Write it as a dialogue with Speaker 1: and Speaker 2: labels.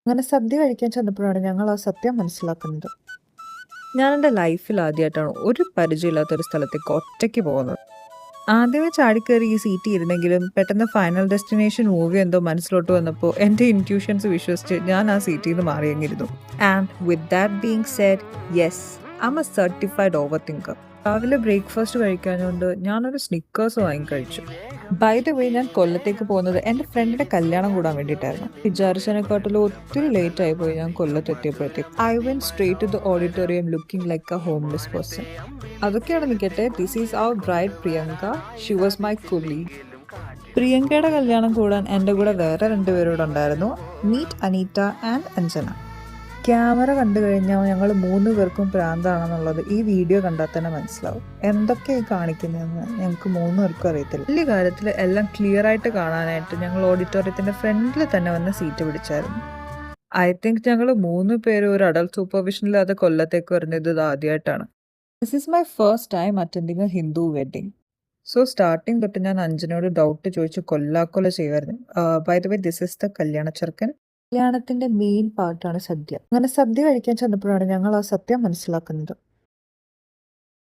Speaker 1: അങ്ങനെ സദ്യ കഴിക്കാൻ ചെന്നപ്പോഴാണ് ഞങ്ങൾ ആ സത്യം മനസ്സിലാക്കുന്നത്.
Speaker 2: ഞാൻ എൻ്റെ ലൈഫിൽ ആദ്യമായിട്ടാണ് ഒരു പരിചയമില്ലാത്ത ഒരു സ്ഥലത്തേക്ക് ഒറ്റയ്ക്ക് പോകുന്നത്. ആദ്യമേ ചാടിക്കയറി ഈ സീറ്റ് ഇരുന്നെങ്കിലും പെട്ടെന്ന് ഫൈനൽ ഡെസ്റ്റിനേഷൻ മൂവി എന്തോ മനസ്സിലോട്ട് വന്നപ്പോൾ എൻ്റെ ഇൻറ്റ്യൂഷൻസ് വിശ്വസിച്ച് ഞാൻ ആ സീറ്റിൽ നിന്ന് മാറിയെങ്കിരുന്നു. And with that being said, yes, I'm a certified over thinker. രാവിലെ ബ്രേക്ക്ഫാസ്റ്റ് കഴിക്കാനുകൊണ്ട് ഞാനൊരു സ്നിക്കേഴ്സ് വാങ്ങി കഴിച്ചു. ബൈ ദ വേ, ഞാൻ കൊല്ലത്തേക്ക് പോകുന്നത് എൻ്റെ ഫ്രണ്ടിൻ്റെ കല്യാണം കൂടാൻ വേണ്ടിയിട്ടായിരുന്നു. വിചാരിച്ചതിനെക്കാട്ടിലും ഒത്തിരി ലേറ്റ് ആയി പോയി. ഞാൻ കൊല്ലത്തെത്തിയപ്പോഴത്തേക്ക് I went straight to the auditorium looking like a homeless person. അതൊക്കെയാണ് നിൽക്കട്ടെ, this is our bride Priyanka. She was my colleague. പ്രിയങ്കയുടെ കല്യാണം കൂടാൻ എൻ്റെ കൂടെ വേറെ 2 പേരോട് ഉണ്ടായിരുന്നു. Meet Aneeta and Anjana. Camera കണ്ടു കഴിഞ്ഞാൽ ഞങ്ങൾ 3 പേർക്കും പ്രാന്താണെന്നുള്ളത് ഈ വീഡിയോ കണ്ടാൽ തന്നെ മനസ്സിലാവും. എന്തൊക്കെയായി കാണിക്കുന്നതെന്ന് ഞങ്ങൾക്ക് 3 പേർക്കും അറിയത്തില്ല. വലിയ കാര്യത്തിൽ എല്ലാം ക്ലിയർ ആയിട്ട് കാണാനായിട്ട് ഞങ്ങൾ ഓഡിറ്റോറിയത്തിൻ്റെ ഫ്രണ്ടിൽ തന്നെ വന്ന് സീറ്റ് പിടിച്ചായിരുന്നു. ഐ തിങ്ക് ഞങ്ങൾ 3 പേരും ഒരു അഡൾട്ട് സൂപ്പർവിഷനില്ലാതെ കൊല്ലത്തേക്ക് വരുന്നത് ഇത് ആദ്യമായിട്ടാണ്. This is my first time attending a Hindu wedding. So starting തൊട്ട് ഞാൻ അഞ്ജനയോട് ഡൗട്ട് ചോദിച്ച് കൊല്ലാക്കൊല ചെയ്യുമായിരുന്നു. By the way, this is the കല്യാണ ചെറുക്കൻ.
Speaker 1: കല്യാണത്തിന്റെ മെയിൻ പാർട്ടാണ് സദ്യ. അങ്ങനെ സദ്യ കഴിക്കാൻ ചെന്നപ്പോഴാണ് ഞങ്ങൾ ആ സത്യം മനസ്സിലാക്കുന്നത്.